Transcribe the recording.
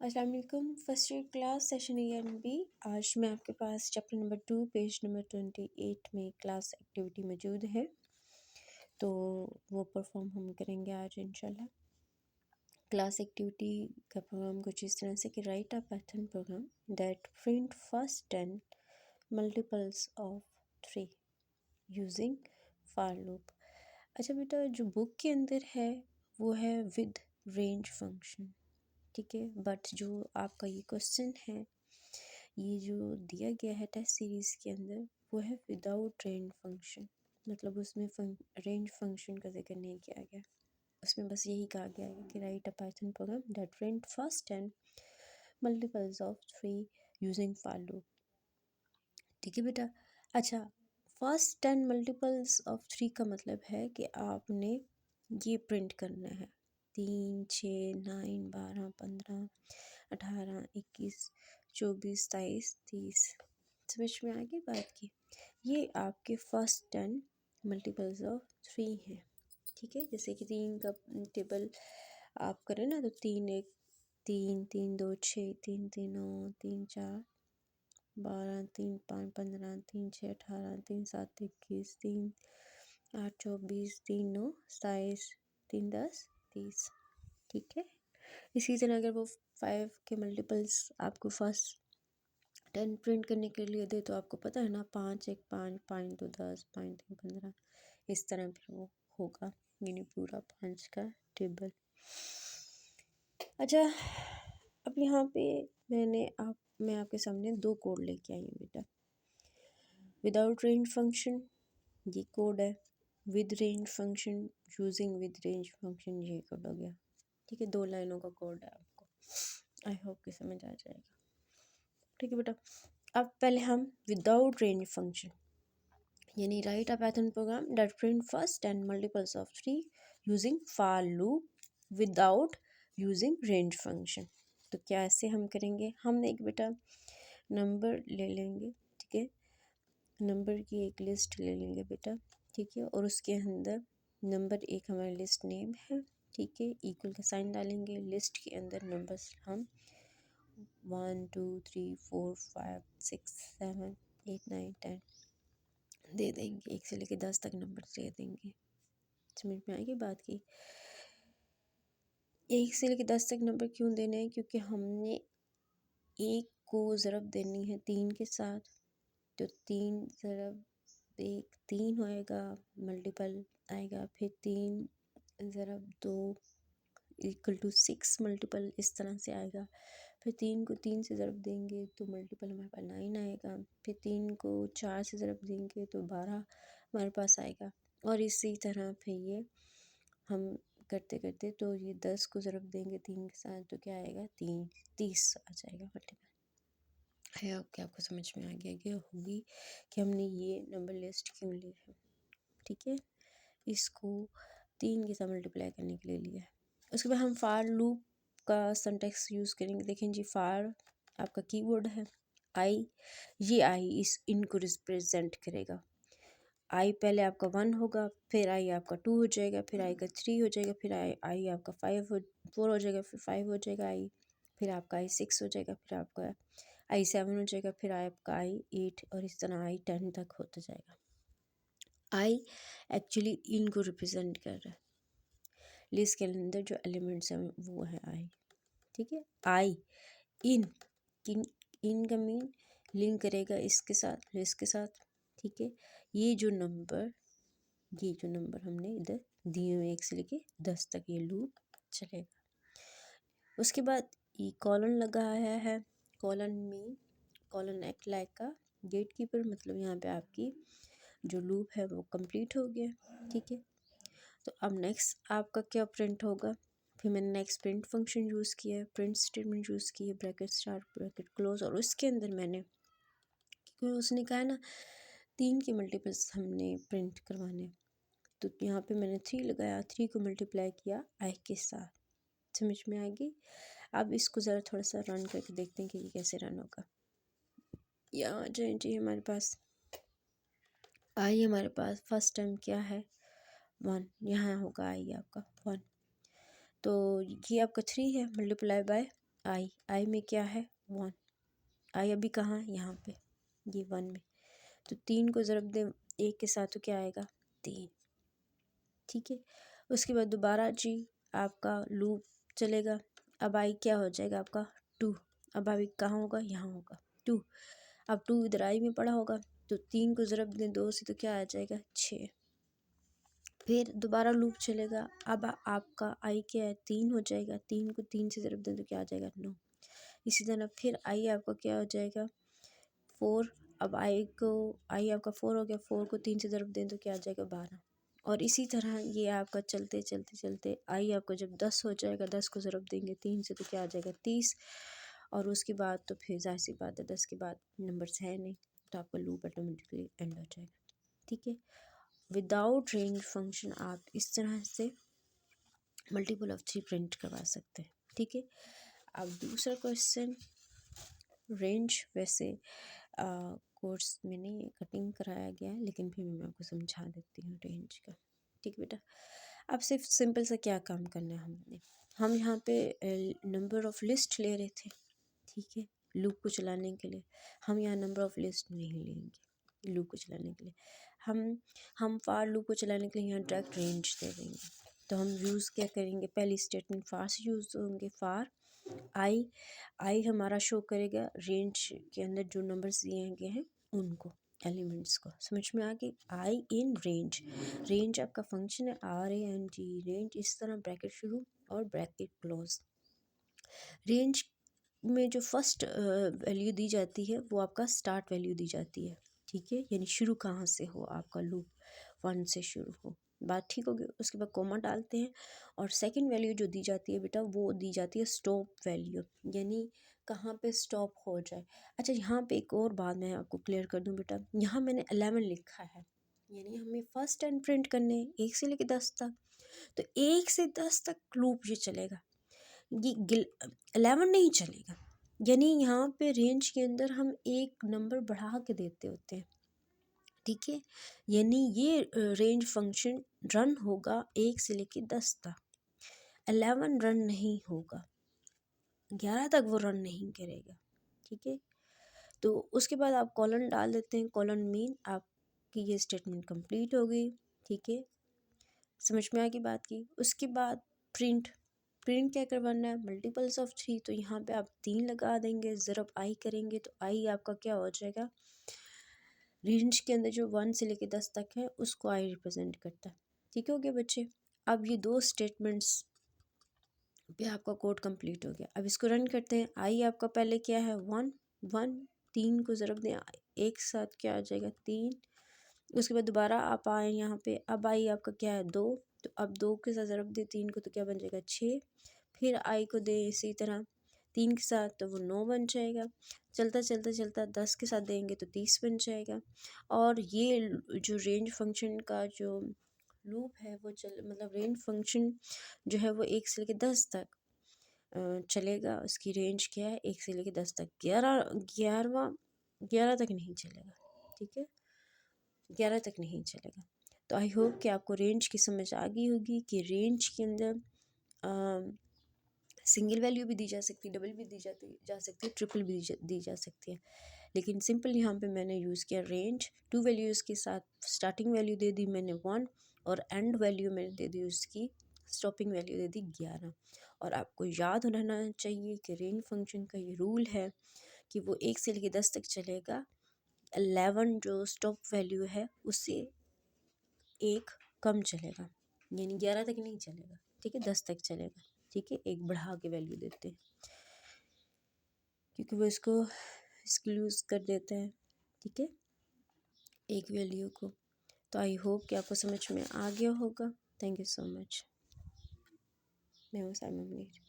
अस्सलाम वालेकुम। First year class session A&B। आज मैं आपके पास चैप्टर नंबर 2 पेज नंबर 28 में क्लास एक्टिविटी मौजूद है, तो वो परफॉर्म हम करेंगे आज इंशाल्लाह। क्लास एक्टिविटी का प्रोग्राम कुछ इस तरह से कि write a pattern program that print first 10 multiples of 3 using for loop. अच्छा बेटा, जो बुक के अंदर है वो है विद रेंज फंक्शन, ठीक है। बट जो आपका ये क्वेश्चन है, ये जो दिया गया है टेस्ट सीरीज़ के अंदर, वो है विदाउट रेंज फंक्शन। मतलब उसमें रेंज फंक्शन का जिक्र नहीं किया गया। उसमें बस यही कहा गया है कि write a Python programme that print first 10 multiples of 3 using for loop, ठीक है बेटा। अच्छा, फर्स्ट 10 मल्टीपल्स ऑफ 3 का मतलब है कि आपने ये प्रिंट करना है 3, 6, 9, 12, 15, 18, 21, 24, 27, 30। समझ में आ गई बात की। ये आपके फर्स्ट 10 मल्टीपल्स ऑफ 3 हैं, ठीक है। जैसे कि 3 का टेबल आप करें ना, तो 3 1 3, 3 2 6, 3 3 9, 3 4 12, 3 5 15, 3 6 18, 3 7 21, 3 8 24, 3 9 27, 3 10 30, ठीक है। इसी तरह अगर वो 5 के मल्टीपल्स आपको फर्स्ट 10 प्रिंट करने के लिए दे, तो आपको पता है ना, 5 1 5, 5 2 10, 5 3 15, इस तरह फिर वो होगा, यानी पूरा 5 का टेबल। अच्छा, अब यहाँ पे मैं आपके सामने 2 कोड लेके आई हूँ बेटा। विदाउट रेंज फंक्शन ये कोड है, with range function using with range function ये कोड हो गया, ठीक है। 2 लाइनों का कोड है आपको, आई होप कि समझ आ जाएगा, ठीक है बेटा। अब पहले हम विदाउट रेंज फंक्शन यानी right a Python programme that print first 10 multiples of 3 using for loop without using range function. तो क्या ऐसे हम करेंगे, हम एक बेटा नंबर ले लेंगे, ठीक है। नंबर की एक लिस्ट ले लेंगे बेटा, ठीक है। और उसके अंदर नंबर एक हमारी लिस्ट नेम है, ठीक है। इक्वल का साइन डालेंगे, लिस्ट के अंदर नंबर्स हम 1 2 3 4 5 6 7 8 9 10 दे देंगे, 1 से लेकर 10 तक नंबर दे देंगे। समझ में आएगी बात की। 1 से लेकर 10 तक नंबर क्यों देने हैं, क्योंकि हमने एक को ज़रब देनी है 3 के साथ, तो 3 ज़रब 1 3 होएगा, मल्टीपल आएगा, फिर 3 ज़रब 2 इक्वल टू 6 मल्टीपल इस तरह से आएगा। फिर 3 को 3 से ज़रब देंगे तो मल्टीपल हमारे पास 9 आएगा। फिर 3 को 4 से ज़रब देंगे तो 12 हमारे पास आएगा। और इसी तरह फिर ये हम करते करते, तो ये 10 को ज़रब देंगे 3 के साथ तो क्या आएगा, 30 आ जाएगा मल्टीपल। है ओके, आपको समझ में आ गया होगी कि हमने ये नंबर लिस्ट क्यों ली है, ठीक है। इसको 3 के साथ मल्टीप्लाई करने के लिए लिया है। उसके बाद हम फार लूप का सिंटैक्स यूज़ करेंगे। देखें जी, फार आपका कीवर्ड है आई, ये आई इनको रिप्रेजेंट करेगा। आई पहले आपका 1 होगा, फिर आई आपका 2 हो जाएगा, फिर आई का 3 हो जाएगा, फिर आई आपका 4 हो जाएगा, फिर 5 हो जाएगा आई, फिर आपका आई 6 हो जाएगा, फिर आपका आई 7 हो जाएगा, फिर आपका आई 8, और इस तरह आई 10 तक होता जाएगा। आई एक्चुअली इनको रिप्रेजेंट कर रहा है, लिस्ट के अंदर जो एलिमेंट्स हैं वो है आई, ठीक है। आई इन का मीन लिंक करेगा इसके साथ, लिस्ट के साथ, ठीक है। ये जो नंबर हमने इधर दिए हुए 1 से लेके 10 तक ये लूप चलेगा। उसके बाद ये कॉलन लगाया है, कॉलन एक्ट लाइक का गेट कीपर, मतलब यहाँ पे आपकी जो लूप है वो कंप्लीट हो गया, ठीक है। तो अब नेक्स्ट आपका क्या प्रिंट होगा, फिर मैंने नेक्स्ट प्रिंट फंक्शन यूज़ किया है, प्रिंट स्टेटमेंट यूज़ की है, ब्रैकेट स्टार्ट ब्रैकेट क्लोज, और उसके अंदर मैंने, क्योंकि उसने कहा ना 3 के मल्टीपल्स हमने प्रिंट करवाने, तो यहाँ पे मैंने 3 लगाया, 3 को मल्टीप्लाई किया आई के साथ। समझ में आएगी। अब इसको ज़रा थोड़ा सा रन करके देखते हैं कि ये कैसे रन होगा। यहाँ आ जाए जी, हमारे पास आई, हमारे पास फर्स्ट टाइम क्या है 1, यहाँ होगा आई आपका 1, तो ये आपका 3 है मल्टीप्लाई बाय आई में क्या है 1, आई अभी कहाँ है यहाँ पे ये 1 में, तो 3 को ज़रब दें 1 के साथ तो क्या आएगा 3, ठीक है। उसके बाद दोबारा जी आपका लूप चलेगा, अब आई क्या हो जाएगा आपका 2, अब आई कहाँ होगा यहाँ होगा 2, अब 2 इधर आई में पड़ा होगा, तो 3 को ज़रब दें 2 से तो क्या आ जाएगा 6, फिर दोबारा लूप चलेगा, अब आपका आई क्या है 3 हो जाएगा, 3 को 3 से ज़रब दें तो क्या आ जाएगा 9, इसी तरह फिर आई आपका क्या हो जाएगा 4, अब आई आपका 4 हो गया, 4 को 3 से ज़रब दें तो क्या आ जाएगा 12, और इसी तरह ये आपका चलते चलते चलते आई आपका जब 10 हो जाएगा, 10 को ज़रब देंगे 3 से तो क्या आ जाएगा 30, और उसके बाद तो फिर जाहिर सी बात है 10 के बाद नंबर्स है नहीं, तो आपका लूप ऑटोमेटिकली एंड हो जाएगा, ठीक है। विदाउट रेंज फंक्शन आप इस तरह से मल्टीपल ऑफ 3 प्रिंट करवा सकते हैं, ठीक है। अब दूसरा क्वेश्चन, रेंज वैसे कोर्स में नहीं कटिंग कराया गया है, लेकिन फिर मैं आपको समझा देती हूँ रेंज का, ठीक है बेटा। अब सिर्फ सिंपल सा क्या काम करना है हमने, हम यहाँ पे नंबर ऑफ लिस्ट ले रहे थे, ठीक है, लूप को चलाने के लिए। हम यहाँ नंबर ऑफ लिस्ट नहीं लेंगे लूप को चलाने के लिए, हम फार लूप को चलाने के लिए यहाँ डायरेक्ट रेंज दे देंगे। तो हम यूज़ क्या करेंगे, पहली स्टेटमेंट फार से यूज़ होंगे, फार आई हमारा शो करेगा रेंज के अंदर जो नंबर्स दिए गए हैं उनको, एलिमेंट्स को, समझ में आ गई। आई इन रेंज, रेंज आपका फंक्शन है RANG, रेंज इस तरह ब्रैकेट शुरू और ब्रैकेट क्लोज। रेंज में जो फर्स्ट वैल्यू दी जाती है वो आपका स्टार्ट वैल्यू दी जाती है, ठीक है, यानी शुरू कहाँ से हो, आपका लूप 1 से शुरू हो, बात ठीक होगी। उसके बाद कोमा डालते हैं, और सेकंड वैल्यू जो दी जाती है बेटा वो दी जाती है स्टॉप वैल्यू, यानी कहाँ पे स्टॉप हो जाए। अच्छा यहाँ पे एक और बात मैं आपको क्लियर कर दूँ बेटा, यहाँ मैंने 11 लिखा है, यानी हमें फर्स्ट एंड प्रिंट करने हैं 1 से लेकर 10 तक, तो 1 से 10 तक लूप ये चलेगा, ये 11 नहीं चलेगा, यानी यहाँ पे रेंज के अंदर हम एक नंबर बढ़ा के देते होते हैं, ठीक है, यानी ये रेंज फंक्शन रन होगा 1 से लेके 10 तक, 11 रन नहीं होगा, 11 तक वो रन नहीं करेगा, ठीक है। तो उसके बाद आप कॉलन डाल देते हैं, कॉलन मीन आपकी ये स्टेटमेंट कंप्लीट हो गई, ठीक है, समझ में आ गई बात की। उसके बाद प्रिंट क्या करवाना है, मल्टीपल्स ऑफ 3, तो यहाँ पे आप 3 लगा देंगे, ज़रब आई करेंगे तो आई आपका क्या हो जाएगा, रेंज के अंदर जो 1 से लेके 10 तक है उसको आई रिप्रेजेंट करता है, ठीक हो गया बच्चे। अब ये 2 स्टेटमेंट्स पे आपका कोड कंप्लीट हो गया। अब इसको रन करते हैं, आई आपका पहले क्या है 1 1, 3 को ज़रब दें एक साथ क्या आ जाएगा 3, उसके बाद दोबारा आप आए यहाँ पे, अब आई आपका क्या है 2, तो अब 2 के साथ ज़रब दें 3 को तो क्या बन जाएगा 6, फिर आई को दे इसी तरह 3 के साथ तो वो 9 बन जाएगा, चलता चलता चलता 10 के साथ देंगे तो 30 बन जाएगा। और ये जो रेंज फंक्शन का जो लूप है वो मतलब रेंज फंक्शन जो है वो 1 से लेकर 10 तक चलेगा, उसकी रेंज क्या है 1 से लेकर 10 तक, 11 तक नहीं चलेगा, ठीक है, 11 तक नहीं चलेगा। तो आई होप कि आपको रेंज की समझ आ गई होगी कि रेंज के अंदर सिंगल वैल्यू भी दी जा सकती है, डबल भी दी जा सकती है, ट्रिपल भी दी जा सकती है, लेकिन सिंपल यहाँ पे मैंने यूज़ किया रेंज, 2 वैल्यूज़ के साथ स्टार्टिंग वैल्यू दे दी मैंने 1, और एंड वैल्यू मैंने दे दी उसकी स्टॉपिंग वैल्यू दे दी 11। और आपको याद रहना चाहिए कि रेंज फंक्शन का ये रूल है कि वो 1 से लेकर 10 तक चलेगा, 11 जो स्टॉप वैल्यू है उससे 1 कम चलेगा, यानी 11 तक नहीं चलेगा, ठीक है, 10 तक चलेगा, ठीक है, एक बढ़ा के वैल्यू देते हैं क्योंकि वो इसको एक्सक्लूज कर देता है, ठीक है, एक वैल्यू को। तो आई होप कि आपको समझ में आ गया होगा। Thank you so much. मैं हूँ साइमा मुनीर।